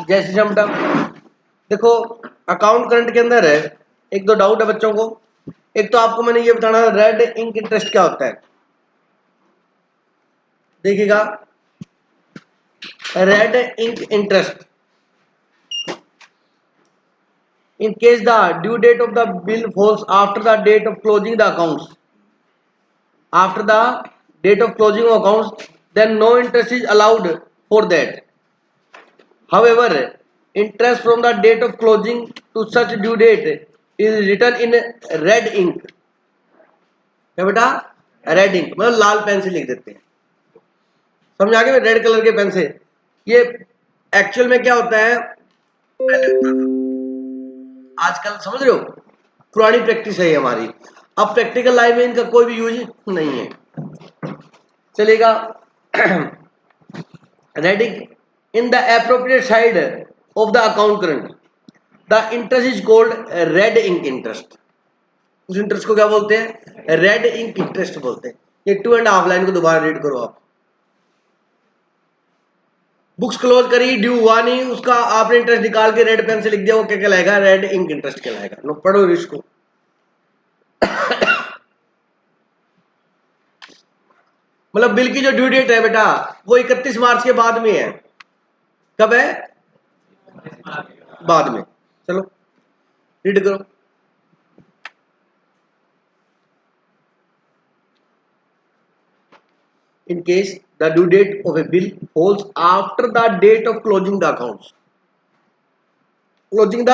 जैसे सिम्टम देखो, account current के अंदर है, एक दो डाउट है बच्चों को। एक तो आपको मैंने ये बताना, रेड इंक इंटरेस्ट क्या होता है। देखिएगा, red ink interest, in case the due date of the bill falls after the date of closing the accounts, after the date of closing of accounts, then no interest is allowed for that. However, interest from the date of closing to such due date is written in red ink. क्या बेटा, red ink मतलब लाल pen से लिख देते हैं, समझ आ गया, red colour के पेन से। ये एक्चुअल में क्या होता है, आजकल समझ रहे हो, पुरानी प्रैक्टिस है ये हमारी। अब प्रैक्टिकल लाइफ में इनका कोई भी यूज नहीं है, चलेगा। Red ink in the appropriate side of the account current, the interest is called red ink interest. उस इंटरेस्ट को क्या बोलते हैं, रेड इंक इंटरेस्ट बोलते हैं। ये 2.5 लाइन को दोबारा रीड करो आप। बुक्स क्लोज करी, ड्यू हुआ नहीं, उसका आपने इंटरेस्ट निकाल के रेड पेन से लिख दिया, वो क्या कहलाएगा, रेड इंक इंटरेस्ट कहलाएगा। लो पढ़ो इसको। मतलब बिल की जो ड्यू डेट है बेटा, वो 31 मार्च के बाद में है। कब है, बाद में। चलो रीड करो। In case the due date of a bill falls after the date of closing the accounts, closing the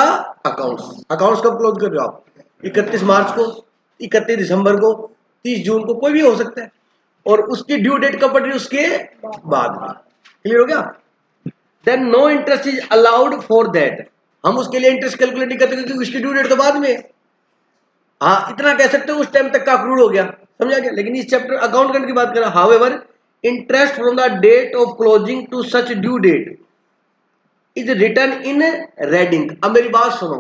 accounts, accounts कब क्लोज कर रहे हो आप, 31 मार्च को, 31 दिसंबर को, 30 जून को, कोई भी हो सकता है। और उसकी ड्यू डेट कब पड़ रही है, उसके बाद में। क्लियर हो गया। Then no interest is allowed for that, हम उसके लिए इंटरेस्ट कैलकुलेट नहीं करते क्योंकि उसकी ड्यू डेट तो बाद में है। हाँ इतना कह सकते हो उस टाइम तक का अक्रूड हो गया, समझा गया। लेकिन इस चैप्टर अकाउंट करंट की बात कर रहा, however interest from the date of closing to such due date is return in red ink. अब मेरी बात सुनो,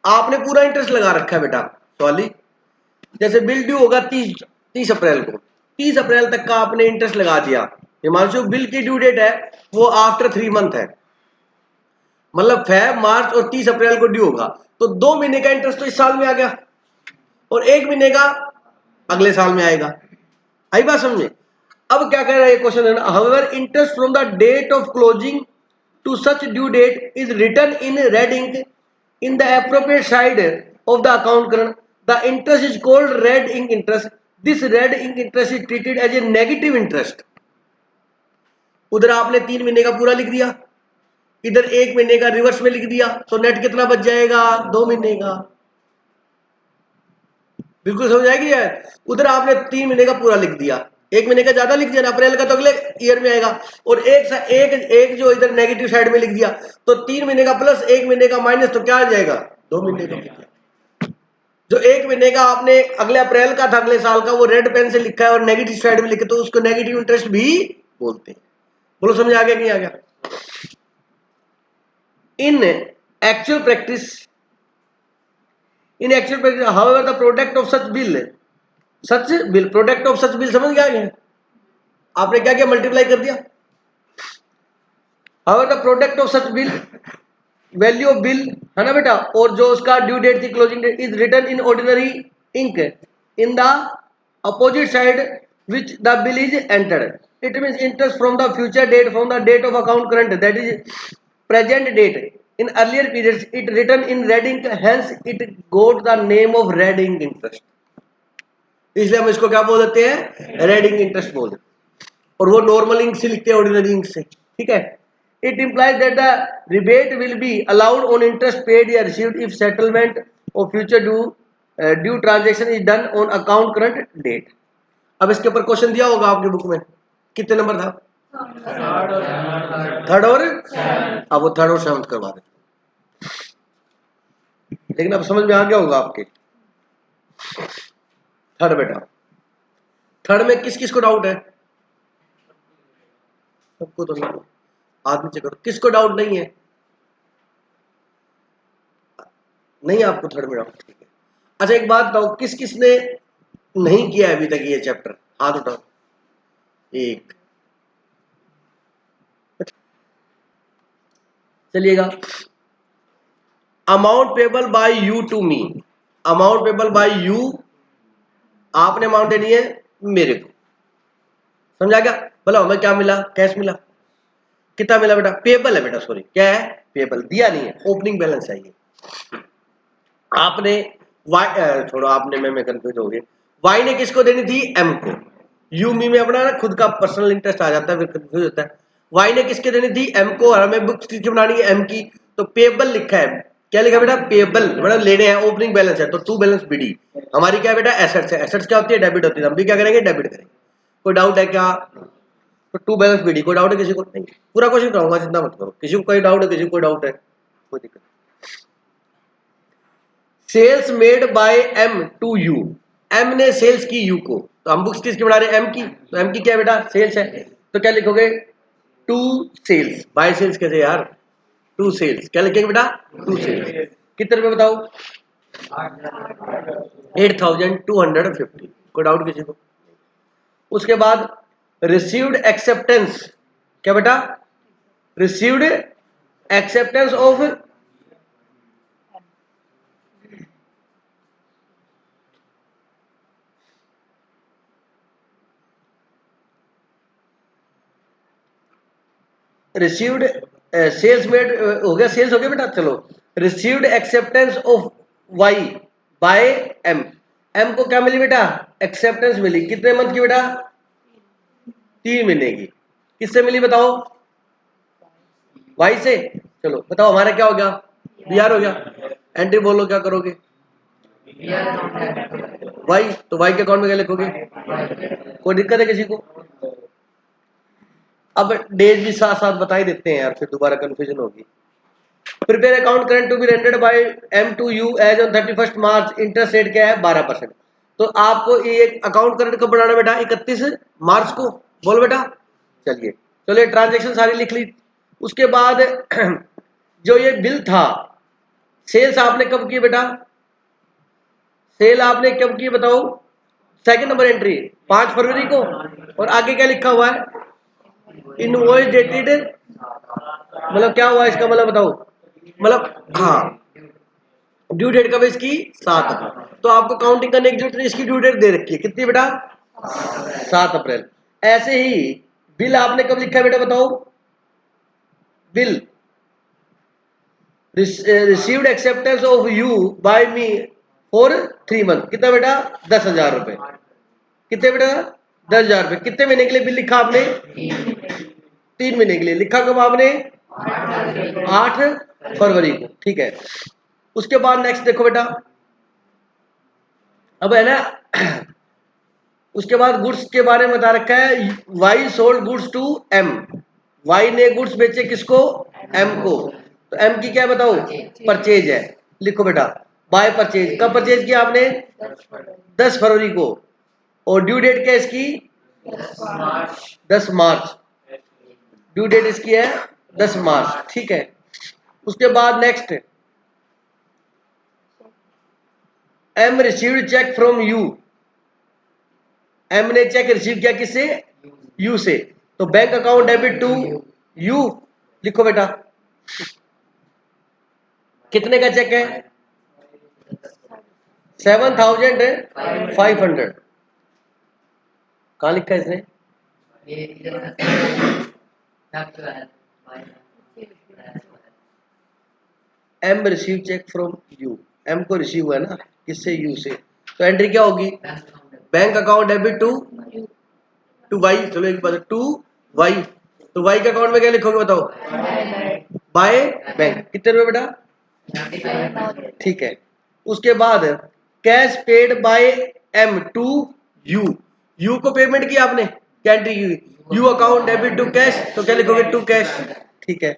आपने पूरा इंटरेस्ट लगा रखा है बेटा सवाली। जैसे बिल ड्यू होगा 30 अप्रैल को, 30 अप्रैल तक का आपने इंटरेस्ट लगा दिया। हिमांशु बिल की ड्यू डेट है वो आफ्टर 3 मंथ है, मतलब फेब, मार्च और 30 अप्रैल को ड्यू होगा, तो 2 महीने का इंटरेस्ट तो इस साल में आ गया और 1 महीने का अगले साल में आएगा। आई बात समझे। अब क्या कह रहा है question, however interest from the date of closing to such due date is return in red ink in the appropriate side of the account current, the interest is called red ink interest. This red ink interest is treated as a negative interest. उधर आपने 3 महीने का पूरा लिख दिया, इधर 1 महीने का रिवर्स में लिख दिया, तो नेट कितना बच जाएगा, 2 महीने का। बिल्कुल समझ आएगी यार। उधर आपने 3 महीने का पूरा लिख दिया, 1 महीने का ज्यादा लिख दिया ना, अप्रैल का तो अगले ईयर में आएगा, और एक जो इधर नेगेटिव साइड में लिख दिया, तो 3 महीने का प्लस 1 महीने का माइनस, तो क्या आ जाएगा, 2 महीने का। जो 1 महीने का आपने अगले अप्रैल का था अगले साल का, वो रेड पेन से लिखा है और नेगेटिव साइड में लिखे, तो उसको नेगेटिव इंटरेस्ट भी बोलते हैं। बोलो समझ आ गया नहीं आ गया। इन actual practice, however the product of such bill product of such bill, समझ गया आपने क्या किया, मल्टीप्लाई कर दिया। however the product of such bill, value of bill है ना बेटा, और जो उसका ड्यू डेट थी, closing date, is written in ordinary ink in the opposite side which the bill is entered. It means interest from the future date from the date of account current, that is present date. In earlier periods it written in red ink, hence it got the name of red ink interest. इसलिए हम इसको क्या बोल देते हैं, red ink interest बोल देते हैं। और वो नॉर्मल इंक से लिखते हैं, ऑर्डिनरी इंक से, ठीक है। It implies that the rebate will be allowed on interest paid या received if settlement of future due transaction is done on account current date. अब इसके ऊपर क्वेश्चन दिया होगा आपके बुक में, कितने नंबर था, थर्ड और, अब वो थर्ड और सेवंथ करवा दे। लेकिन अब समझ में आ गया होगा आपके। थर्ड बेटा, थर्ड में किस किस को डाउट है, सबको तो नहीं, आदमी चेक करो किसको डाउट नहीं है, नहीं आपको थर्ड में डाउट, ठीक है। अच्छा एक बात बताओ, किस किस ने नहीं किया है अभी तक ये चैप्टर, हाथ उठाओ। एक, चलिएगा, amount payable by you to me, amount payable by you, आपने अमाउंट देनी है मेरे को, समझा क्या? बोलो हमें क्या मिला? कैश मिला। कितना मिला बेटा? पेबल है बेटा, सॉरी क्या है? पेबल, दिया नहीं है, ओपनिंग बैलेंस चाहिए। आपने वाई छोड़ो, आपने मैं कंफ्यूज हो गई। वाई ने किसको देनी थी? एम को। यू मी में अपना ना खुद का पर्सनल इंटरेस्ट आ जाता है, फिर कंफ्यूज होता है। वाई ने किसके देनी थी? एम को, और हमें बुक्स किसकी बनानी है? एम की। तो पेबल लिखा है, क्या लिखा बेटा? पेबल, मतलब लेने हैं, ओपनिंग बैलेंस है, तो टू बैलेंस बीडी। हमारी क्या बेटा? एसेट्स है। एसेट्स क्या होती है? डेबिट होती है। हम भी क्या करेंगे? डेबिट करेंगे। कोई डाउट है क्या? तो टू बैलेंस बीडी, कोई डाउट है किसी को? नहीं, पूरा क्वेश्चन कराऊंगा, चिंता मत करो। किसी को कोई डाउट है? किसी को कोई डाउट है? कोई दिक्कत। Sales made by M to U, M ने सेल्स की यू को, तो हम बुक्स किसकी बना रहे हैं? एम की। तो एम की क्या है बेटा? सेल्स है, तो क्या लिखोगे? To sales. बाय सेल्स कैसे यार? टू सेल्स, क्या लिखेंगे बेटा? To sales. कितने रुपए बताओ? 8250। कोई डाउट किसी को? उसके बाद रिसीव्ड एक्सेप्टेंस, क्या बेटा? Received acceptance of, received sales made हो गया, सेल्स हो गया बेटा। चलो, received acceptance of Y by M, M को क्या मिली बेटा? एक्सेप्टेंस मिली। कितने मंथ की बेटा? 3 महीने की। किससे मिली बताओ? वाई से। चलो बताओ हमारा क्या हो गया? बीआर हो गया। एंट्री बोलो क्या करोगे? वाई, तो वाई के अकाउंट में क्या लिखोगे? कोई दिक्कत है किसी को? अब डेज भी साथ साथ बता ही देते हैं यार, फिर दोबारा कंफ्यूजन होगी। Prepare account current to be rendered by M to U as on 31 March, interest rate क्या है? 12%। तो आपको ये अकाउंट करंट कब बनाना बेटा? 31 मार्च को। बोलो बेटा। चलिए, चलिए ट्रांजेक्शन सारी लिख ली। उसके बाद जो ये बिल था, सेल्स आपने कब की बेटा? सेल आपने कब की बताओ? सेकंड नंबर एंट्री 5 फरवरी को। और आगे क्या लिखा हुआ है? इनवॉइस डेटेड, मतलब क्या हुआ इसका मतलब बताओ? मतलब हाँ, ड्यू डेट कब है इसकी? 7 अप्रैल। तो आपको काउंटिंग करने की इसकी ड्यू डेट दे रखी है, कितनी बेटा? 7 अप्रैल। ऐसे ही बिल आपने कब लिखा है बेटा बताओ? Bill received acceptance of U by me for 3 month, कितना बेटा? 10,000 रुपए। कितने बेटा? 10,000 रुपए। कितने महीने के लिए बिल लिखा आपने? 3 महीने के लिए। लिखा कब आपने? 8 फरवरी को, ठीक है। उसके बाद नेक्स्ट देखो बेटा, अब है ना उसके बाद गुड्स के बारे में बता रखा है, Y sold goods to M, Y ने गुड्स बेचे किसको? एम को। तो एम की क्या बताओ? परचेज है। लिखो बेटा, बाय परचेज। कब परचेज किया आपने? 10 फरवरी को। और ड्यू डेट क्या है इसकी? 10 मार्च। ड्यू डेट इसकी है 10 मार्च, ठीक है। उसके बाद next, M received cheque from U, M ने चेक रिसीव किया किससे? यू से। तो bank account debit to U. लिखो बेटा, कितने का चेक है? 7,500। कहाँ लिखा है इसने? M receive cheque from U, M को रिसीव हुआ है ना किससे? यू से। तो एंट्री क्या होगी? Bank account debit to Y. चलो एक बात, टू वाई। तो वाई के अकाउंट में क्या लिखोगे बताओ? By bank. कितने रुपए बेटा? ठीक है। उसके बाद cash paid by M to U, U को पेमेंट किया आपने, क्या एंट्री की? U account debit to cash, तो क्या लिखोगे? टू कैश, ठीक है।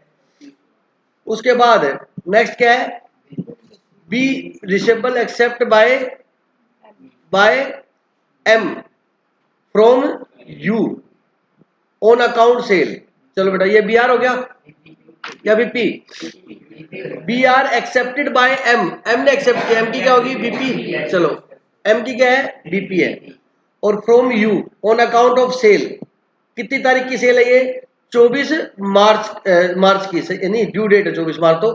उसके बाद नेक्स्ट क्या है? B receivable accept by M from U on account sale. चलो बेटा, ये बी आर हो गया या BP? B R accepted by M, M ने एक्सेप्ट किया, एम की क्या होगी? बीपी। चलो, एम की क्या है? बीपी है। और from U on account of sale, कितनी तारीख की सेल है ये? 24 मार्च की यानी ड्यू डेट है 24 मार्च, तो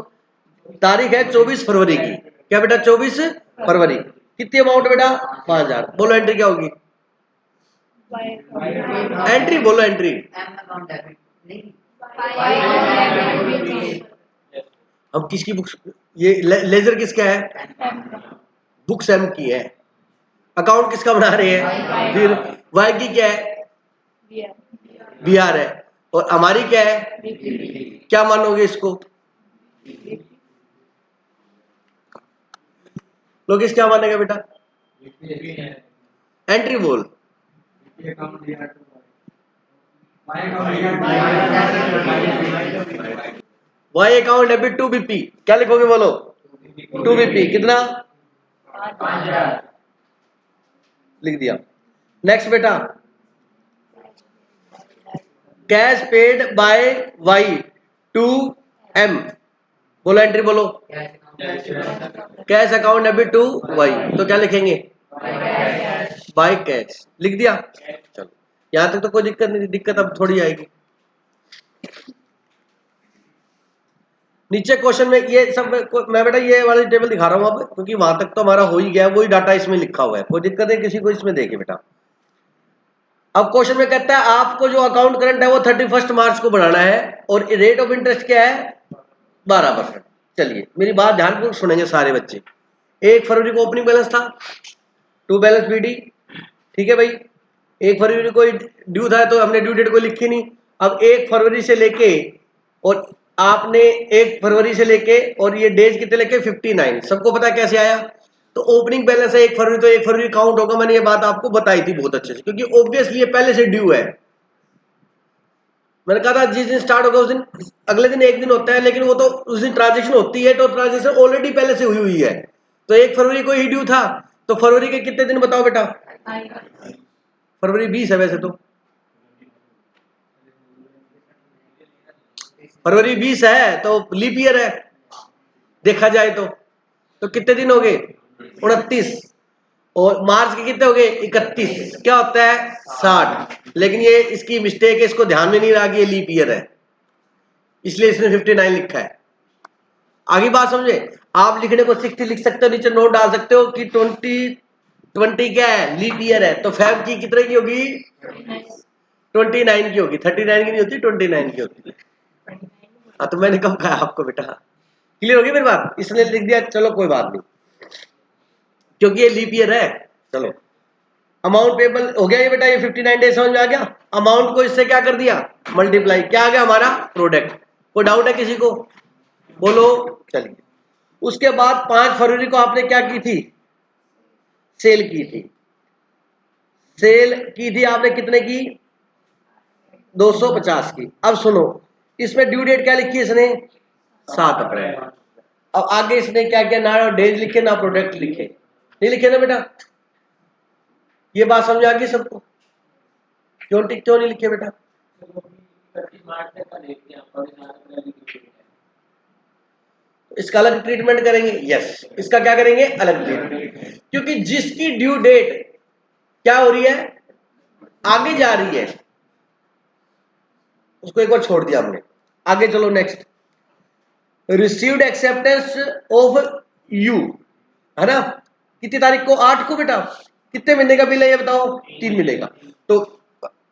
तारीख है 24 फरवरी की। क्या बेटा 24 फरवरी। कितनी अमाउंट बेटा 5000। बोलो एंट्री क्या होगी? एंट्री बोलो एंट्री। अब किसकी बुक्स? ये लेजर किसका है? बुक्स एम की है। अकाउंट किसका बना रहे हैं? फिर वाई की क्या है? बीआर है। और हमारी क्या है? क्या मानोगे इसको? लोकेश क्या मानेगा बेटा? एंट्री बोल। Y account debit to BP. क्या लिखोगे बोलो? To BP. कितना? 5000 लिख दिया। नेक्स्ट बेटा, cash paid by Y to M. बोलो एंट्री बोलो। Cash account debit to Y, तो क्या लिखेंगे? By cash. लिख दिया। चलो यहां तक तो कोई दिक्कत नहीं थी, दिक्कत अब थोड़ी आएगी। नीचे क्वेश्चन में ये सब मैं बेटा ये वाली टेबल दिखा रहा हूं अब, क्योंकि वहां तक तो हमारा हो ही गया, वही डाटा इसमें लिखा हुआ है, कोई दिक्कत है किसी को इसमें? देखिए बेटा, अब क्वेश्चन में कहता है आपको जो अकाउंट करंट है वो 31 मार्च को बनाना है और रेट ऑफ इंटरेस्ट क्या है? 12%। चलिए मेरी बात ध्यानपूर्वक सुनेंगे सारे बच्चे। 1 फरवरी को ओपनिंग बैलेंस था, टू बैलेंस बीडी, ठीक है भाई। 1 फरवरी को ड्यू था तो हमने ड्यू डेट को लिखी नहीं। अब 1 फरवरी से लेके और आपने 1 फरवरी से लेके और ये डेज कितने लेके 59, सबको पता कैसे आया? तो ओपनिंग बैलेंस है 1 फरवरी, तो 1 फरवरी काउंट होगा। मैंने ये बात आपको बताई थी बहुत अच्छे से, क्योंकि ऑब्वियसली ये पहले से ड्यू है। मैंने कहा था जिस दिन स्टार्ट होगा उस दिन अगले दिन एक दिन होता है, लेकिन वो तो उस दिन ट्रांजेक्शन होती है, तो ट्रांजेक्शन ऑलरेडी पहले से हुई हुई है। तो 1 फरवरी को ही ड्यू था, तो फरवरी के कितने दिन बताओ बेटा? फरवरी 20 है वैसे तो, फरवरी 20 है तो लीप ईयर है देखा जाए तो कितने दिन हो गए? 29। और मार्च के कितने हो गए? 31। क्या होता है? 60। लेकिन ये इसकी मिस्टेक है, इसको ध्यान में नहीं रहा कि ये लीप ईयर है, इसलिए इसने 59 लिखा है। आगे बात समझे? आप लिखने को 60 लिख सकते हो, नीचे नोट डाल सकते हो कि 20 क्या है? लीप ईयर है। तो फैब की कितने की होगी? 29 की होगी, 39 की नहीं होती, 29 की होती है। हाँ तो मैंने कब कहा आपको बेटा? क्लियर होगी मेरी बात? इसने लिख दिया, चलो कोई बात नहीं, क्योंकि ये लीप ईयर है। चलो अमाउंट पेबल हो गया ये बेटा, ये 59 डेज समझ में आ गया। अमाउंट को इससे क्या कर दिया? मल्टीप्लाई। क्या आ गया हमारा? प्रोडक्ट। कोई डाउट है किसी को? बोलो। चलिए उसके बाद 5 फरवरी को आपने क्या की थी? सेल की थी। सेल की थी आपने कितने की? 250 की। अब सुनो, इसमें ड्यू डेट क्या लिखी है इसने? 7 अप्रैल। अब आगे इसने क्या किया? ना डेज लिखे ना प्रोडक्ट लिखे, नहीं लिखे ना बेटा? ये बात समझ आ गई सबको? क्यों नहीं लिखे बेटा? इसका अलग ट्रीटमेंट करेंगे। यस, इसका क्या करेंगे? अलग ट्रीटमेंट, क्योंकि जिसकी ड्यू डेट क्या हो रही है? आगे जा रही है, उसको एक बार छोड़ दिया हमने। आगे चलो next, received acceptance of you, है ना? कितनी तारीख को? 8 को बेटा। कितने महीने का बिल है ये बताओ? 3 मिलेगा। तो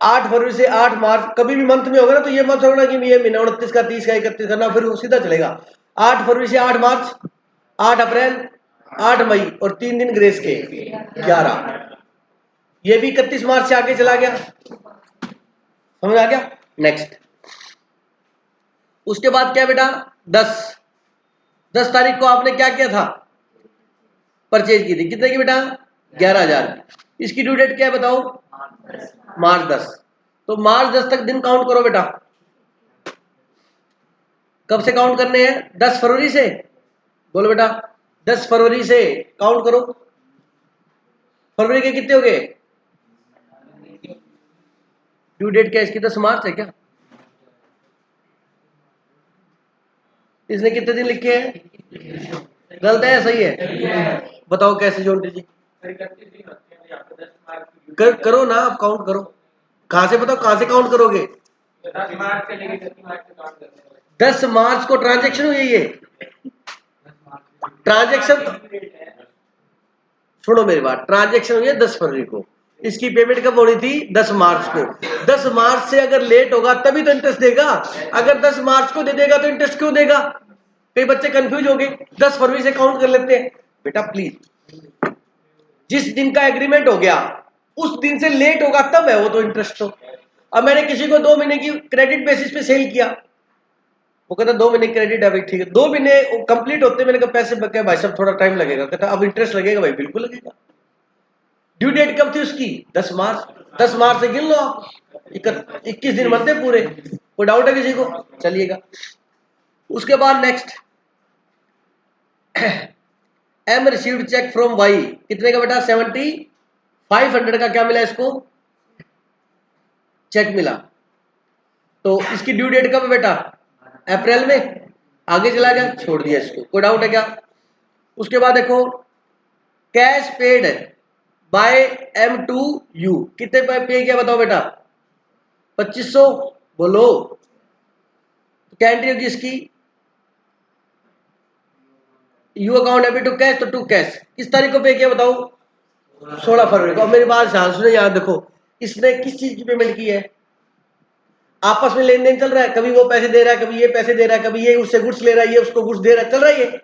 8 फरवरी से 8 मार्च, कभी भी मंथ में होगा ना तो ये मत होगा कि ये महीना 29 का 30 का 31 करना, फिर सीधा चलेगा। 8 फरवरी से 8 मार्च, 8 अप्रैल, 8 मई और 3 दिन ग्रेस के 11। ये भी 31 मार्च से आगे चला गया, समझ आ गया? नेक्स्ट, उसके बाद क्या बेटा? 10 तारीख को आपने क्या किया था? परचेज की थी। कितने की बेटा? 11,000 की। इसकी ड्यू डेट क्या है बताओ? मार्च 10। तो मार्च 10 तक दिन काउंट करो बेटा। कब से काउंट करने हैं? 10 फरवरी से। बोलो बेटा, 10 फरवरी से काउंट करो। फरवरी के कितने हो गए? ड्यू डेट क्या इसकी? 10 मार्च है क्या? इसने कितने दिन लिखे हैं? गलत है या सही है? बताओ कैसे जोंटी जी? करो ना, आप काउंट करो। कहां से बताओ, कहां से काउंट करोगे? 10 मार्च को ट्रांजेक्शन हुई है ये ट्रांजेक्शन। सुनो मेरी बात, ट्रांजेक्शन हुई है 10 फरवरी को, इसकी पेमेंट कब होनी थी 10 मार्च को। 10 मार्च से अगर लेट होगा तभी तो इंटरेस्ट देगा, अगर 10 मार्च को दे देगा तो इंटरेस्ट क्यों देगा? कई बच्चे कंफ्यूज हो गए, 10 फरवरी से काउंट कर लेते हैं। बेटा प्लीज, जिस दिन का एग्रीमेंट हो गया उस दिन से लेट होगा तब है वो तो इंटरेस्ट। तो अब मैंने किसी को 2 महीने की क्रेडिट बेसिस पे सेल किया, वो कहता 2 महीने क्रेडिट है भाई, ठीक है 2 महीने कंप्लीट होते मैंने कहा पैसे बचे भाई साहब थोड़ा टाइम लगेगा, कहता अब इंटरेस्ट लगेगा भाई, बिल्कुल लगेगा। ड्यू डेट कब थी उसकी 10 मार्च, 10 मार्च से गिन लो आप, 21 दिन बनते पूरे। कोई डाउट है किसी को? चलिएगा उसके बाद next, M received cheque from Y, कितने का बेटा 7500 का क्या मिला इसको, चेक मिला। तो इसकी ड्यू डेट कब है बेटा, अप्रैल में, आगे चला गया छोड़ दिया इसको, कोई डाउट है क्या? उसके बाद देखो, cash paid by M to U, कितने पे किया बताओ बेटा, 2500, बोलो क्या एंट्री होगी इसकी, U account debit to cash, तो टू कैश किस तारीख को पे किया बताओ, 16 फरवरी को। अब मेरी बात ध्यान सुनो याद देखो, इसने किस चीज की पेमेंट की है, आपस में लेन देन चल रहा है, कभी वो पैसे दे रहा है, कभी ये पैसे दे रहा है, कभी ये उससे गुड्स ले रहा है, ये उसको गुड्स दे रहा है, चल रहा है ये।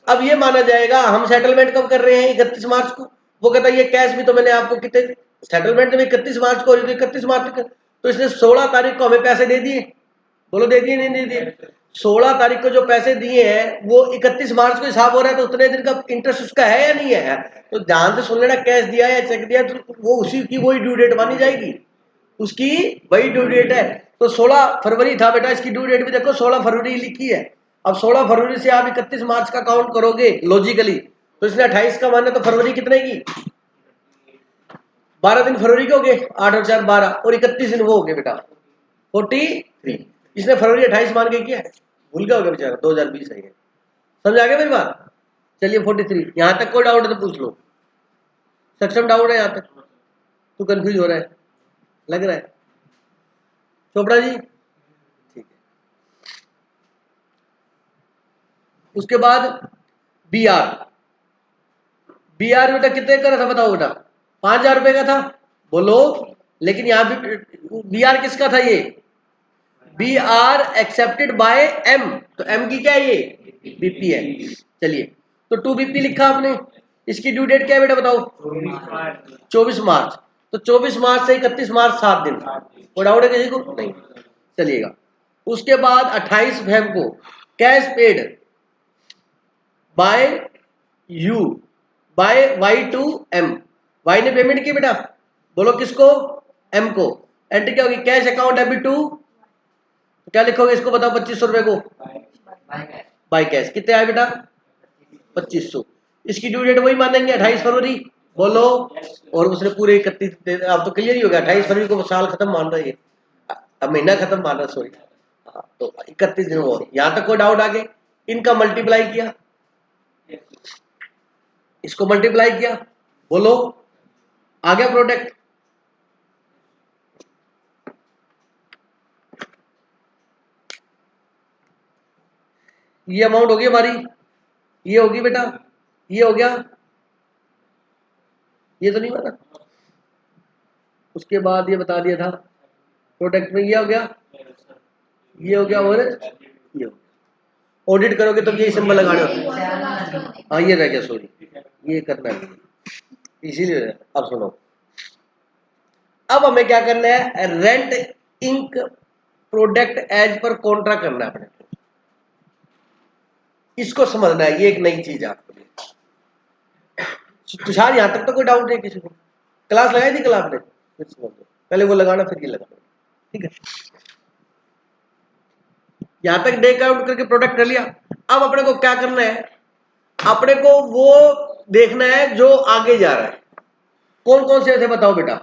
अब ये माना जाएगा हम सेटलमेंट कब कर रहे हैं 31 मार्च को, वो कहता है ये कैश भी तो मैंने आपको कितने, सेटलमेंट जब 31 मार्च को हो रही थी 31 मार्च तक, तो इसने 16 तारीख को हमें पैसे दे दिए, बोलो दे दिए नहीं दे दिए? 16 तारीख को जो पैसे दिए हैं वो 31 मार्च को हिसाब हो रहा है, तो उतने दिन का इंटरेस्ट उसका है या नहीं है? तो ध्यान से सुन लेना, कैश दिया या चेक दिया तो वो उसी की वही ड्यू डेट मानी जाएगी, उसकी वही ड्यू डेट है। तो 16 फरवरी था बेटा, इसकी ड्यू डेट भी देखो 16 फरवरी लिखी है। अब 16 फरवरी से आप 31 मार्च का काउंट करोगे लॉजिकली, तो इसने 28 का माना, तो फरवरी कितने की, 12 दिन फरवरी के हो गए, 8 और 4 12, और 31 दिन वो हो गए बेटा 43। इसने फरवरी 28 मान के किया है, भूल गया होगा बेचारा, 2020 है ये, समझ आ गया मेरी बात? चलिए 43, यहां तक कोई डाउट है तो पूछ लो, सक्षम डाउट है यहां तक, तू कंफ्यूज हो रहा है लग रहा है चोपड़ा जी, ठीक है। उसके बाद बी आर, बी आर बेटा कितने का था बताओ बेटा, 5000 रुपए का था, बोलो। लेकिन यहां भी बी आर किसका था, ये B R accepted by M, तो एम की क्या है ये बीपी है। चलिए तो 2 बीपी लिखा आपने, इसकी ड्यू डेट क्या है बेटा बताओ, 24 मार्च, तो 24 मार्च से 31 मार्च 7 दिन, वो डाउट है किसी को? नहीं, चलिएगा। उसके बाद 28 फेब को cash paid by U by Y to M, Y ने पेमेंट की बेटा, बोलो किसको, एम को। एंट्री क्या होगी, कैश अकाउंट डेबिट टू, क्या लिखोगे इसको बताओ, 2500 रुपए को बाय कैश, कितने आए बेटा 2500। इसकी ड्यू डेट वही मानेंगे 28 फरवरी, बोलो। और उसने पूरे 31, अब तो क्लियर ही हो गया, 28 फरवरी को साल खत्म मान रहा है ये, अब महीना खत्म मान रहा, सॉरी। तो 31 दिन और, यहां तक कोई डाउट आगे? इनका मल्टीप्लाई किया, इसको मल्टीप्लाई किया, बोलो आ गया प्रोडक्ट। ये अमाउंट होगी हमारी, ये होगी बेटा, ये हो गया, ये तो नहीं हुआ ना। उसके बाद ये बता दिया था प्रोडक्ट में, ये हो गया, ये हो गया, और ये हो गया। ऑडिट करोगे तो यही सिंबल लगाने होते हैं, हाँ ये रह गया, सॉरी ये करना है इसीलिए। अब सुनो, अब हमें क्या करना है, red ink product as per contra करना है अपने को, इसको समझना है, ये एक नई चीज है आपके लिए। तुषार यहां तक तो कोई डाउट नहीं किसी को, क्लास लगाई थी क्लास ने, फिर समझ लो, पहले वो लगाना फिर ये लगाना, ठीक है। यहां तक डे काउंट करके प्रोडक्ट कर लिया। अब अपने को क्या करना है, अपने को वो देखना है जो आगे जा रहा है, कौन कौन से थे बताओ बेटा,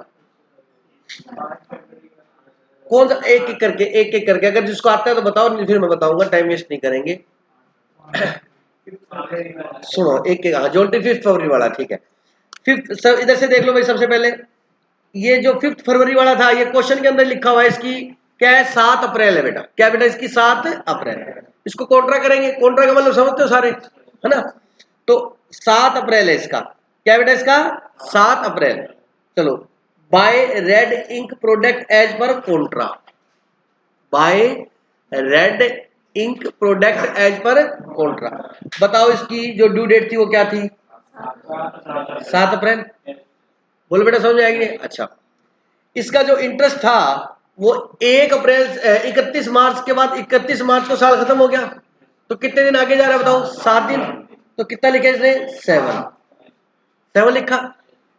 कौन सा, एक एक करके, एक एक करके, अगर जिसको आता है तो बताओ, नहीं फिर मैं बताऊंगा, टाइम वेस्ट नहीं करेंगे। सुनो एक एक, हाँ जो 5 फरवरी वाला, ठीक है। 5 सब इधर से देख लो भाई, सबसे पहले ये जो 5 फरवरी वाला था, ये क्वेश्चन के अंदर लिखा हुआ है इसकी क्या है, 7 अप्रैल है बेटा। क्या बेटा इसकी 7 अप्रैल। इसको कॉन्ट्रा करेंगे, कॉन्ट्रा का मतलब समझते हो सारे, है ना। तो 7 अप्रैल है इसका। क्या बेटा इसका 7 अप्रैल। चलो, by red ink product as per contra, by red ink product as per contra. बताओ इसकी जो ड्यू डेट थी वो क्या थी, 7 अप्रैल। बोलो बेटा समझ आएगी। अच्छा, इसका जो इंटरेस्ट था वो 1 अप्रैल 31 मार्च के बाद 31 मार्च को साल खत्म हो गया, तो कितने दिन आगे जा रहा है बताओ, 7 दिन। तो कितना लिखा इसने, 7 लिखा।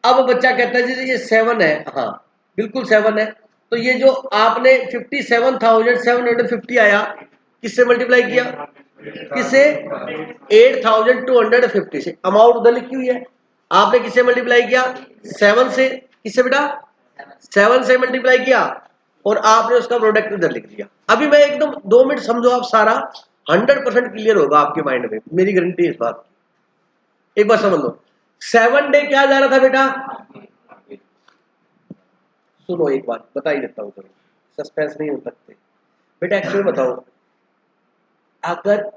अब बच्चा कहता है जी ये 7 है, हाँ बिल्कुल 7 है। तो ये जो आपने 57,750 आया, किससे मल्टीप्लाई किया, किससे, 8,250 से। अमाउंट उधर लिखी हुई है, आपने किससे मल्टीप्लाई किया, 7 से। किससे बेटा, 7 से मल्टीप्लाई किया और आपने उसका प्रोडक्ट इधर लिख दिया। अभी मैं एकदम 2 मिनट समझो आप, सारा 100% क्लियर होगा आपके माइंड में, मेरी गारंटी है इस बात की। एक बार समझ लो, 7 डे क्या जा रहा था बेटा, सुनो एक बात बता ही देता हूँ, चलो सस्पेंस नहीं हो सकते बेटा। एक्चुअली बताओ, अगर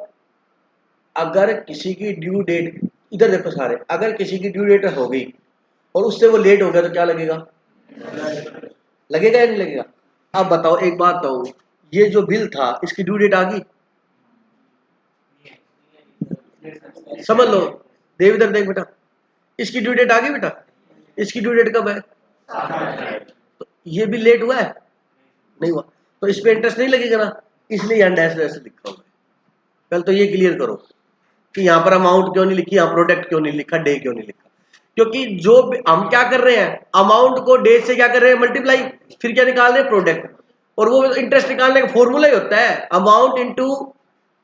अगर किसी की ड्यू डेट, इधर देखो सारे, अगर किसी की ड्यू डेट हो गई और उससे वो लेट हो गया तो क्या लगेगा, लगेगा या नहीं लगेगा। अब बताओ एक बात बताओ, ये जो बिल था इसकी ड्यू डेट आ गई, समझ लो। देव इधर देख बेटा, इसकी ड्यू डेट आ गई बेटा, इसकी ड्यू डेट कब है, तो ये भी लेट हुआ है, नहीं हुआ, तो इस पे इंटरेस्ट नहीं लगेगा ना, इसलिए यहाँ डैश डैश लिखा हुआ है। पहले तो ये क्लियर करो कि यहाँ पर अमाउंट क्यों नहीं लिखी, यहाँ प्रोडक्ट क्यों नहीं लिखा, डे क्यों नहीं लिखा। क्योंकि जो हम क्या कर रहे हैं, अमाउंट को डे से क्या कर रहे हैं, मल्टीप्लाई, फिर क्या निकाल रहे हैं, प्रोडक्ट। और वो इंटरेस्ट निकालने का फॉर्मूला ही होता है amount into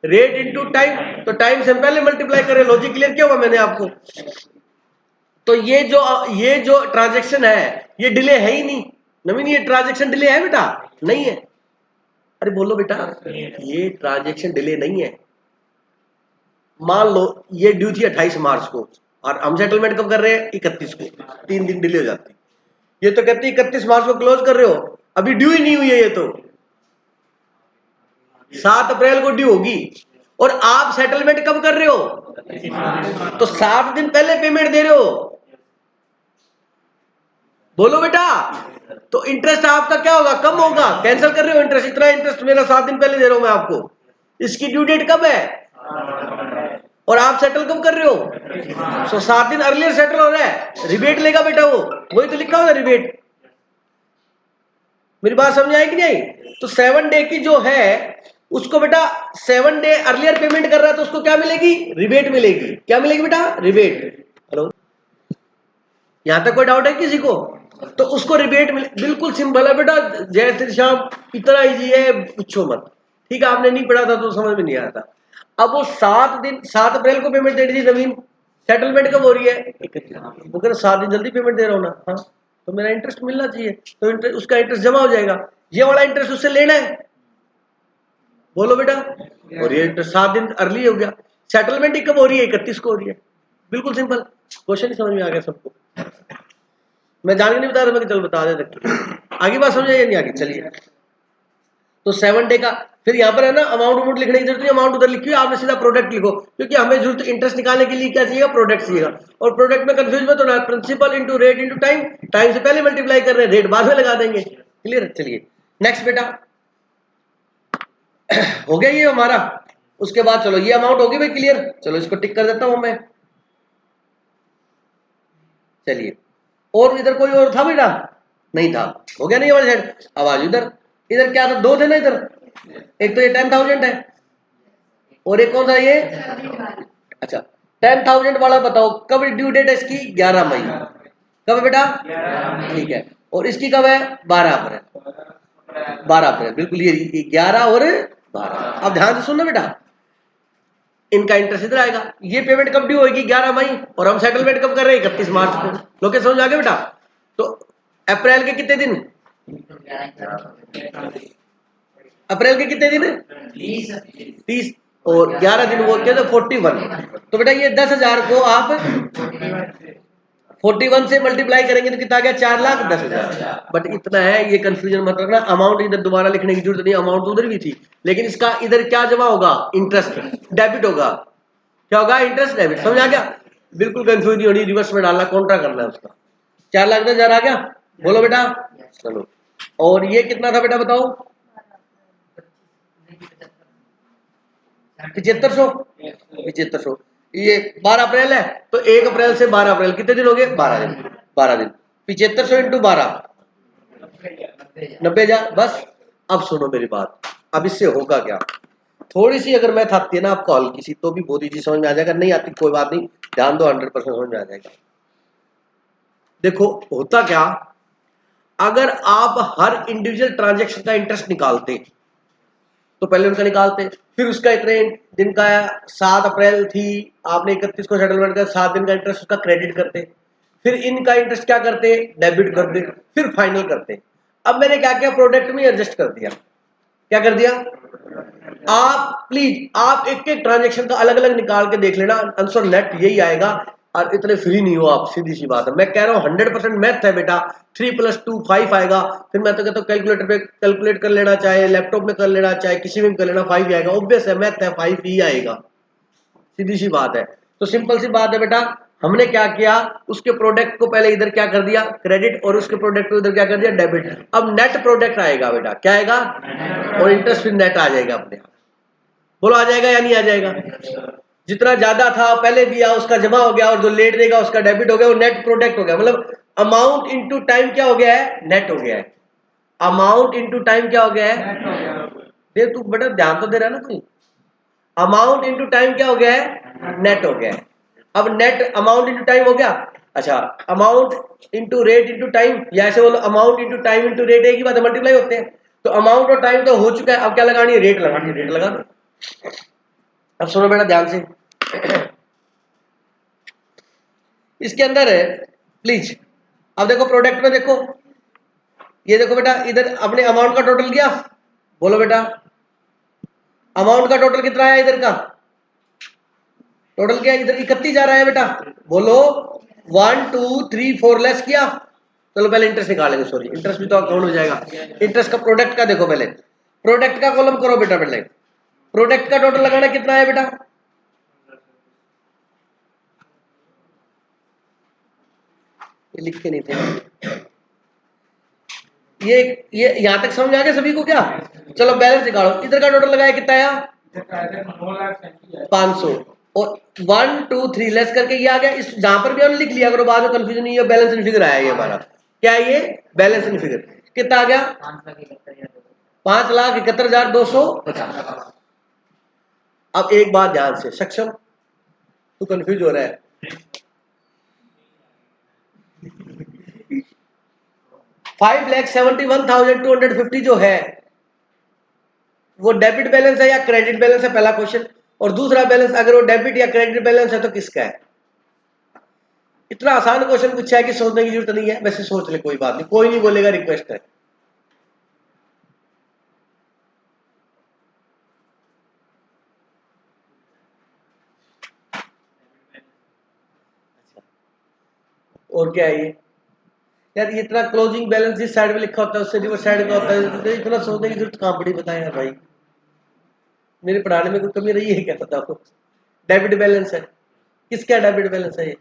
rate into time. तो टाइम से पहले मल्टीप्लाई करें। लॉजिक क्लियर किया हुआ मैंने आपको। तो ये जो ट्रांजेक्शन है ये डिले है ही नहीं। नवीन, ये ट्रांजेक्शन डिले है बेटा, नहीं है। अरे बोलो बेटा, ये ट्रांजेक्शन डिले नहीं है। मान लो ये ड्यू थी 28 मार्च को और हम सेटलमेंट कब कर रहे हैं, 31 को, 3 दिन डिले हो जाती। ये तो कहती है 31 मार्च को क्लोज कर रहे हो, अभी ड्यू ही नहीं हुई है, ये तो 7 अप्रैल को ड्यू होगी। और आप सेटलमेंट कब कर रहे हो, तो 7 दिन पहले पेमेंट दे रहे हो। बोलो बेटा, तो इंटरेस्ट आपका क्या होगा, कम होगा, कैंसिल कर रहे हो इंटरेस्ट। इतना इंटरेस्ट मेरा 7 दिन पहले दे रहा हूं मैं आपको, इसकी ड्यू डेट कब है, और आप सेटल कब कर रहे हो, सो 7 दिन अर्लियर सेटल हो रहा है, रिबेट लेगा बेटा वो, वही तो लिखा हुआ है रिबेट। मेरी बात समझ आई कि नहीं। तो 7 डे की जो है उसको बेटा 7 डे अर्लियर पेमेंट कर रहा है तो उसको क्या मिलेगी, रिबेट मिलेगी। क्या मिलेगी बेटा, रिबेट। हेलो, यहां तक कोई डाउट है किसी को, तो उसको रिबेट मिले। बिल्कुल सिंपल है बेटा, जय श्री श्याम, इतना इजी है, पूछो मत। ठीक है, आपने नहीं पढ़ा था तो समझ में नहीं आया था। अब वो 7 अप्रैल को पेमेंट दे रही थी नवीन, सेटलमेंट कब हो रही है, वो कह रहा 7 दिन जल्दी पेमेंट दे रहा हूँ ना, हाँ तो मेरा इंटरेस्ट मिलना चाहिए, तो उसका इंटरेस्ट जमा हो जाएगा। ये वाला इंटरेस्ट उससे लेना है, बोलो बेटा। और ये इंटरेस्ट 7 दिन अर्ली हो गया। सेटलमेंट ही कब हो रही है, 31 को हो रही है। बिल्कुल सिंपल क्वेश्चन, ही समझ में आ गया सबको। मैं जान के नहीं बता रहा, मैं चल बता दे। आगे बात समझ आई नहीं आगे, चलिए। तो 7 डे का, फिर यहाँ पर है ना अमाउंट लिखने की जरूरत नहीं, अमाउंट उधर लिखी हुई, आपने सीधा प्रोडक्ट लिखो, क्योंकि हमें जरूरत इंटरेस्ट निकालने के लिए क्या चाहिए, प्रोडक्ट चाहिए। और प्रोडक्ट में कंफ्यूज मत होना, principal into rate into time, time से पहले मल्टीप्लाई कर रहे हैं, रेट बाद में लगा देंगे। क्लियर, चलिए नेक्स्ट बेटा। हो गया ये हमारा। उसके बाद चलो ये अमाउंट होगी भाई क्लियर, चलो इसको टिक कर देता हूं मैं। चलिए, और इधर कोई और था बेटा, नहीं था, हो गया नहीं हमारे साइड। अब आज इधर, इधर क्या था, 2 थे ना इधर, एक तो ये 10,000 है और एक कौन सा ये, अच्छा 10,000 वाला बताओ कब ड्यू डेट है इसकी, 11 मई। कब है बेटा, ठीक है। और इसकी कब है, 12 अप्रैल। 12 अप्रैल, बिल्कुल ये 11 और 12। अब ध्यान से सुनना बेटा, इनका इंटरेस्ट इधर आएगा। ये पेमेंट कब ड्यू होगी, 11 मई, और हम सेटलमेंट कब कर रहे हैं, 31 मार्च को। लोग समझ आ गया बेटा। तो अप्रैल के कितने दिन, अप्रैल के कितने दिन, 30, और 11 दिन वो क्या, 41। तो बेटा ये 10,000 को आप 41 से मल्टीप्लाई करेंगे तो कितना आ गया 4,10,000। बट इतना है, ये कंफ्यूजन मत रखना, अमाउंट इधर दोबारा लिखने की जरूरत नहीं, अमाउंट तो उधर भी थी, लेकिन इसका इधर क्या जमा होगा, इंटरेस्ट डेबिट होगा। क्या होगा, इंटरेस्ट डेबिट। समझ आ गया, बिल्कुल कंफ्यूज नहीं होनी, रिवर्स में डालना, कॉन्ट्रा करना है उसका। 4,10,000 आ गया, बोलो बेटा। चलो, और ये कितना था बेटा बताओ, 7500। ये 12 अप्रैल है, तो 1 अप्रैल से 12 अप्रैल कितने दिन हो गए, 12 दिन। 12 दिन, 7500 इंटू 12, 90,000। बस अब सुनो मेरी बात, अब इससे होगा क्या, थोड़ी सी अगर मैथ आती है ना आपको हल्की सी, तो भी बहुत इजी समझ में आ जाएगा, नहीं आती कोई बात नहीं, ध्यान दो, 100% समझ में आ जाएगा। देखो होता क्या, अगर आप हर इंडिविजुअल ट्रांजेक्शन का इंटरेस्ट निकालते तो पहले उनका निकालते, फिर उसका इतने दिन का 7 अप्रैल थी, आपने 31 को सेटलमेंट कर, 7 दिन का इंटरेस्ट उसका क्रेडिट करते, फिर इनका इंटरेस्ट क्या करते, डेबिट करते, फिर फाइनल करते। अब मैंने क्या किया, प्रोडक्ट में एडजस्ट कर दिया। क्या कर दिया, आप प्लीज आप एक एक ट्रांजेक्शन का अलग अलग निकाल के देख लेना, आंसर नेट यही आएगा। और इतने फ्री नहीं हो आप, सीधी सी बात है, मैं कह रहा हूँ 100% मैथ है बेटा। 3 + 2 5 आएगा, फिर मैं तो कहता हूँ कैलकुलेटर पे कैलकुलेट कर लेना, चाहे लैपटॉप में कर लेना, चाहे किसी में कर लेना, 5 आएगा, ऑब्वियस है, मैथ है, 5 ही आएगा, सीधी सी बात है। तो सिंपल सी बात है बेटा, हमने क्या किया, उसके प्रोडक्ट को पहले इधर क्या कर दिया, क्रेडिट, और उसके प्रोडक्ट को इधर क्या कर दिया, डेबिट। अब नेट प्रोडक्ट आएगा बेटा, क्या आएगा, और इंटरेस्ट फिर नेट आ जाएगा अपने आप। बोलो आ जाएगा या नहीं आ जाएगा, जितना ज्यादा था पहले दिया उसका जमा हो गया, और जो लेट देगा उसका डेबिट हो गया, वो नेट प्रोडक्ट हो गया। मतलब अमाउंट इनटू टाइम क्या हो गया है, नेट हो गया है। अमाउंट इनटू टाइम क्या हो गया है, देख तू बेटा ध्यान तो दे रहा है ना कोई, अमाउंट इनटू टाइम क्या हो गया है, नेट हो गया है। अब नेट अमाउंट इनटू टाइम हो गया, अच्छा amount into rate into time, या ऐसे बोलो amount into time into rate, एक ही बात है, मल्टीप्लाई होते हैं। तो अमाउंट और टाइम तो हो चुका है, अब क्या लगानी है, रेट लगानी है, रेट लगा दो। अब सुनो बेटा ध्यान से, इसके अंदर है प्लीज, अब देखो प्रोडक्ट में देखो, ये देखो बेटा, इधर अपने अमाउंट का टोटल किया, बोलो बेटा अमाउंट का टोटल कितना आया, इधर का टोटल क्या, इधर 31 जा रहा है बेटा, बोलो 1 2 3 4 लेस किया। चलो पहले इंटरेस्ट निकालेंगे, सॉरी इंटरेस्ट भी तो अकाउंट में जाएगा। इंटरेस्ट का प्रोडक्ट का देखो, पहले प्रोडक्ट का कॉलम करो बेटा, पहले प्रोडक्ट का टोटल लगाना कितना है बेटा, ये लिख के नहीं थे, ये यहां तक समझ आ गया सभी को क्या। चलो बैलेंस निकालो, इधर का टोटल लगाया कितना आया, 500, और 1 2 3 लेस करके ये आ गया। इस जहां पर भी हमने लिख लिया करो, बाद में कंफ्यूजन नहीं है, बैलेंसिंग फिगर आया ये हमारा, क्या है ये, बैलेंसिंग फिगर कितना आ गया, 5,71,250। अब एक बात ध्यान से, सक्षम तू कंफ्यूज हो रहा है, 5,71,250 जो है वो डेबिट बैलेंस है या क्रेडिट बैलेंस है, पहला क्वेश्चन। और दूसरा बैलेंस अगर वो डेबिट या क्रेडिट बैलेंस है तो किसका है। इतना आसान क्वेश्चन पूछा है कि सोचने की जरूरत नहीं है, वैसे सोच ले, कोई बात नहीं, कोई नहीं बोलेगा, रिक्वेस्ट है। और क्या है ये यार, इतना क्लोजिंग बैलेंस जिस साइड में लिखा होता है उससे रिवर्स साइड का होता है, तो इतना सोचने की जरूरत कहां पड़ी, बताएं यार भाई, मेरे पढ़ाने में कोई कमी रही है क्या, बताओ। डेबिट बैलेंस है, किसका डेबिट बैलेंस है ये,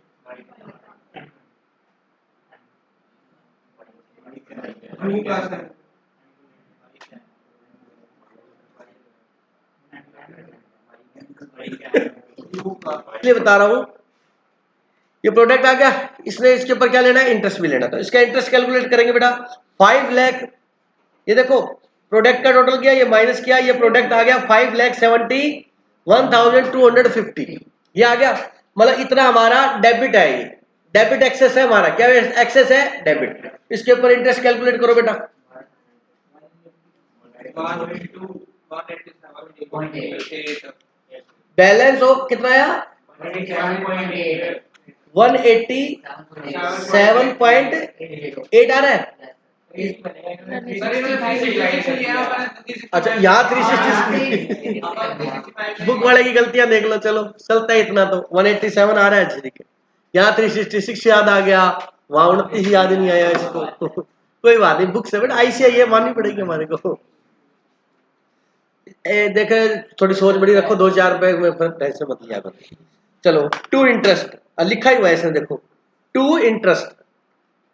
इसलिए बता रहा हूं, ये प्रोडक्ट आ गया, इसने इसके ऊपर क्या लेना है, इंटरेस्ट भी लेना, तो इसका इंटरेस्ट कैलकुलेट करेंगे बेटा, 5 लाख, ये देखो प्रोडक्ट का टोटल किया, ये माइनस किया, ये प्रोडक्ट आ गया 5,71,250, ये आ गया। मतलब इतना हमारा डेबिट है, ये डेबिट एक्सेस है हमारा, क्या एक्सेस है, डेबिट। इसके ऊपर इंटरेस्ट कैलकुलेट करो बेटा, बैलेंस हो कितना आया, 187.8 आ रहा है। अच्छा यहाँ 360 बुक वाले की गलतियां देख लो, चलो चलता है इतना, तो 187 आ रहा है, ठीक है। यहाँ 366 याद आ गया, वहां 29 याद नहीं आया इसको कोई बात नहीं, बुक से बट ICI ये माननी पड़ेगी हमारे को। देखे थोड़ी सोच बड़ी रखो, 2-4 रुपए में फर्क टेंशन मत लिया करो। चलो टू इंटरेस्ट लिखा ही हुआ है इसमें, देखो टू इंटरेस्ट,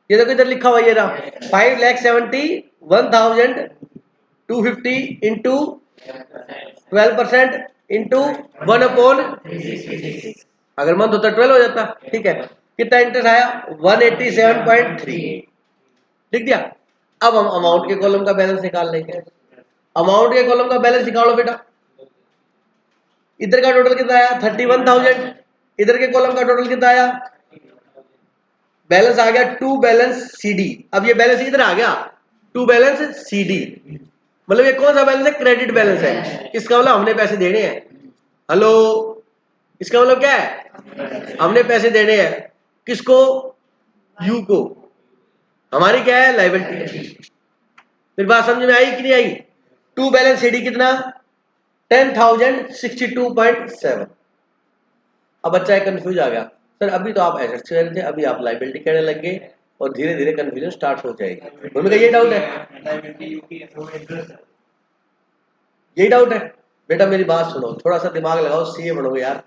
ये देखो इधर लिखा हुआ ये रहा 5,71,250 इंटू 12% इंटू 1/, अगर मंथ होता 12 हो जाता, ठीक है। कितना इंटरेस्ट आया 187.3, लिख दिया। अब हम अमाउंट के कॉलम का बैलेंस निकाल लेंगे। अमाउंट के कॉलम का बैलेंस निकालो बेटा, इधर का टोटल कितना आया 31,000, इधर के कॉलम का टोटल कितना आया, बैलेंस आ गया टू बैलेंस CD। अब ये बैलेंस किधर आ गया, टू बैलेंस CD, मतलब ये कौन सा बैलेंस है, क्रेडिट बैलेंस है। इसका मतलब हमने पैसे देने हैं, हेलो, इसका मतलब क्या है, हमने पैसे देने हैं, किसको, यू को, हमारी क्या है, लायबिलिटी। फिर बात समझ में आई कि नहीं आई। टू बैलेंस CD कितना 10,062.7। अब बच्चा एक कंफ्यूज आ गया, सर अभी तो आप एसेट्स कह रहे थे, अभी आप लायबिलिटी कहने लग गए और धीरे धीरे कंफ्यूजन स्टार्ट हो जाएगी। उनका ये डाउट है, यही डाउट है। बेटा मेरी बात सुनो, थोड़ा सा दिमाग लगाओ, CA बनोगे यार।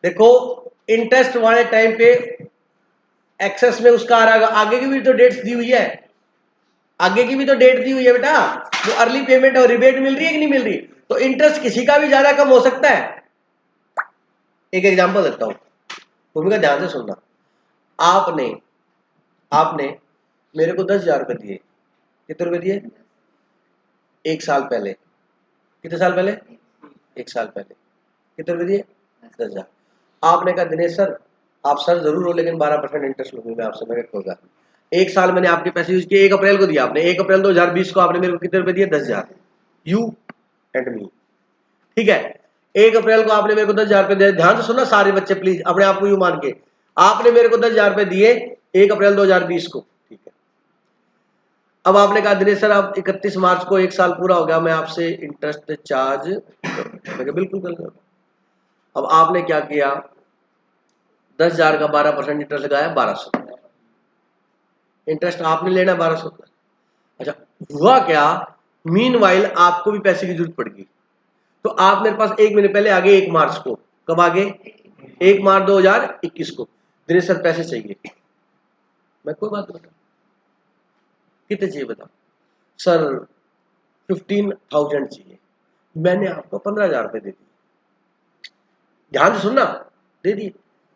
देखो इंटरेस्ट वाले टाइम पे एक्सेस में उसका आ रहा है, आगे की भी तो डेट्स दी हुई है, आगे की भी तो डेट दी हुई है बेटा, वो अर्ली पेमेंट और रिबेट मिल रही है कि नहीं मिल रही। तो इंटरेस्ट किसी का भी ज्यादा कम हो सकता है। एक एग्जांपल देता हूं, भूमिका ध्यान से सुनना। आपने मेरे को 10,000 रुपए दिए, कितने रुपए दिए, एक साल पहले, कितने साल पहले, एक साल पहले, कितने रुपए दिए, 10,000। आपने कहा दिनेश सर, आप सर जरूर हो लेकिन 12% इंटरेस्ट लूंगी मैं आपसे, मैं होगा। एक साल मैंने आपके पैसे यूज किए, 1 अप्रैल को दिया आपने, 1 अप्रैल 2020 को आपने मेरे को कितने रुपए दिए, 10,000, यू एंड मी, ठीक है। 1 अप्रैल को आपने मेरे को 10,000 रुपए दिए, ध्यान से सुनना सारे बच्चे प्लीज, अपने आप को यू मान के, आपने मेरे को 10,000 रुपए दिए 1 अप्रैल 2020 को, ठीक है। अब आपने कहा दिनेश सर आप 31 मार्च को 1 साल पूरा हो गया, मैं आपसे इंटरेस्ट चार्ज करूं, बिल्कुल कर। अब आपने क्या किया, 10,000 का 12% इंटरेस्ट लगाया, 1200 इंटरेस्ट आपने लेना 1200। अच्छा हुआ क्या, मीनवाइल आपको भी पैसे की जरूरत पड़ गई, तो आप मेरे पास 1 महीने पहले आगे, 1 मार्च को, कब आगे, 1 मार्च 2021 को, दिनेश सर पैसे चाहिए। मैं कोई बात बता, कितने चाहिए बताओ सर, 15,000 चाहिए। मैंने आपको 15,000 रुपए दे दिए, ध्यान से सुनना, दे दिए।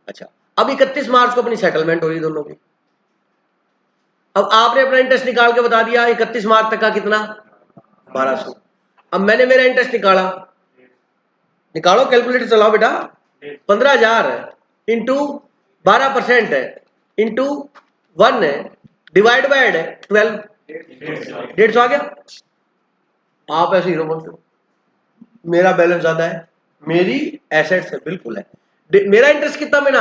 अच्छा अब 31 मार्च को अपनी सेटलमेंट हो रही दोनों की। अब आपने अपना इंटरेस्ट निकाल के बता दिया 31 मार्च तक का कितना, 1200। अब मैंने मेरा इंटरेस्ट निकाला, निकालो कैलकुलेटर चलाओ बेटा, 15,000 इंटू 12% इंटू 1 डिवाइड बाय 12, 150 आ गया। आप ऐसे हीरो बनते हो, मेरा बैलेंस ज्यादा है, मेरी एसेट्स है, बिल्कुल है। मेरा इंटरेस्ट कितना मिला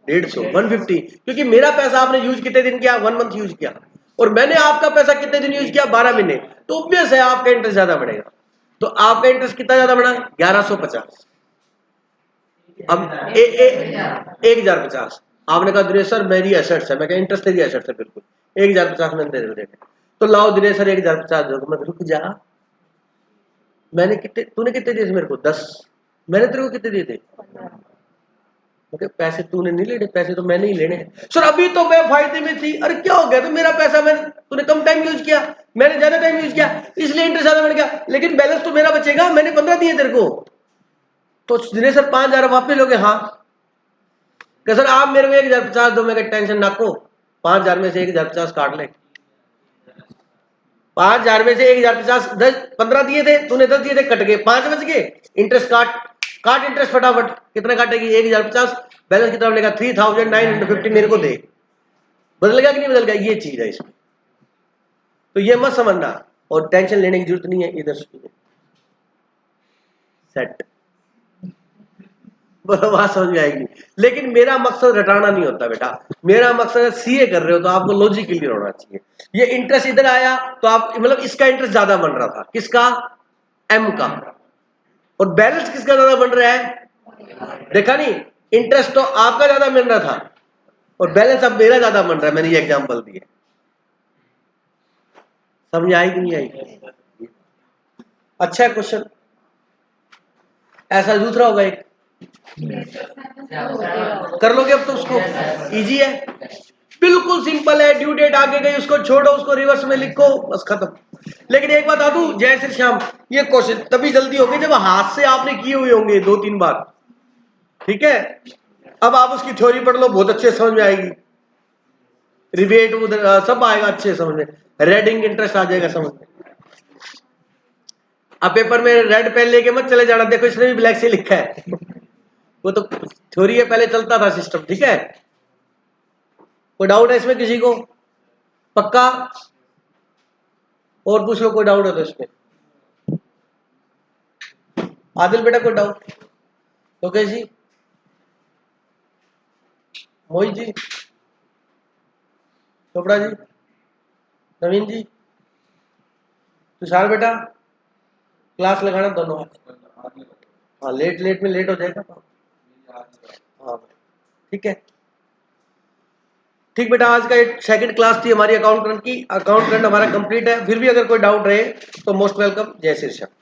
150, 150, क्योंकि मेरा पैसा आपने यूज कितने दिन किया, 1 मंथ यूज किया, और मैंने आपका पैसा कितने दिन यूज किया, 12 महीने, तो ऑब्वियस है आपका इंटरेस्ट ज्यादा बढ़ेगा। तो आपका इंटरेस्ट कितना ज्यादा बढ़ा, 1150। अब 1,050। आपने कहा दिनेश सर मेरी एसेट्स है, मैं कहा इंटरेस्ट तेरी एसेट्स है, बिल्कुल 1,050 मैंने दे देने। तो लाओ दिनेश सर 1,050 दो, मैं रुक जा, मैंने कितने, तूने कितने दिए थे मेरे को, 10, मैंने तेरे को कितने दिए थे, पैसे तूने नहीं लेने, पैसे तो मैंने ही लेने हैं सर, अभी तो मैं फायदे में थी। अरे क्या हो गया, तो मेरा पैसा मैंने, तूने कम टाइम यूज किया, मैंने ज्यादा टाइम यूज किया, इसलिए इंटरेस्ट ज्यादा बढ़ गया, लेकिन बैलेंस तो मेरा बचेगा, मैंने 15 दिए तेरे को। तो दिनेश सर 5,000 वापस लोगे, हाँ। क्या सर आप मेरे को 1,050 दो, मैं टेंशन ना को, 5,000 में से 1,050 काट ले, 5,000 में से 1,050, 15 दिए थे तूने, 10 दिए थे, कट गए, 5 बच गए, इंटरेस्ट काट इंटरेस्ट फटाफट, कितना काटेगी 1,050, बैलेंस कितना बनेगा 3,950, मेरे को दे। बदल गया कि नहीं बदल गया, ये चीज है इसमें, तो ये मत समझना और टेंशन लेने की जरूरत नहीं है, इधर सेट बात समझ में आएगी। लेकिन मेरा मकसद रटाना नहीं होता बेटा, मेरा मकसद CA कर रहे हो तो आपको लॉजिक क्लियर होना चाहिए। ये इंटरेस्ट इधर आया तो आप मतलब इसका इंटरेस्ट ज्यादा बन रहा था, किसका, M का, और बैलेंस किसका ज्यादा बन रहा है, देखा नहीं, इंटरेस्ट तो आपका ज्यादा मिल रहा था, और बैलेंस अब मेरा ज्यादा बन रहा है, मैंने ये एग्जाम्पल दिए। समझ आई कि नहीं आई? अच्छा है क्वेश्चन। ऐसा दूसरा होगा एक, कर लोगे अब तो उसको, इजी है, बिल्कुल सिंपल है। ड्यू डेट आगे गई, उसको छोड़ो, उसको रिवर्स में लिखो, बस खत्म। लेकिन एक बात बता दूं जय श्री श्याम, ये क्वेश्चन तभी जल्दी होगी जब हाथ से आपने किए हुए होंगे 2-3 बार, ठीक है। अब आप उसकी थ्योरी पढ़ लो, बहुत अच्छे समझ में आएगी, रिबेट उधर सब आएगा अच्छे समझ में, रेडिंग इंटरेस्ट आ जाएगा समझ में। अब पेपर में रेड पेन लेके मत चले जाना, देखो इसने भी ब्लैक से लिखा है वो तो थ्योरी है, पहले चलता था सिस्टम, ठीक है। कोई डाउट है इसमें किसी को? पक्का? और पूछ लो, कोई डाउट है तो इसमें। आदिल बेटा कोई डाउट? लोकेश जी, मोहित जी, चोपड़ा जी, नवीन जी, तुषार बेटा, क्लास लगाना दोनों। हाँ लेट में लेट हो जाएगा। हाँ ठीक है, ठीक बेटा। आज का एक सेकंड क्लास थी हमारी अकाउंट करंट की, अकाउंट करंट हमारा कंप्लीट है। फिर भी अगर कोई डाउट रहे तो मोस्ट वेलकम। जय श्री श्याम।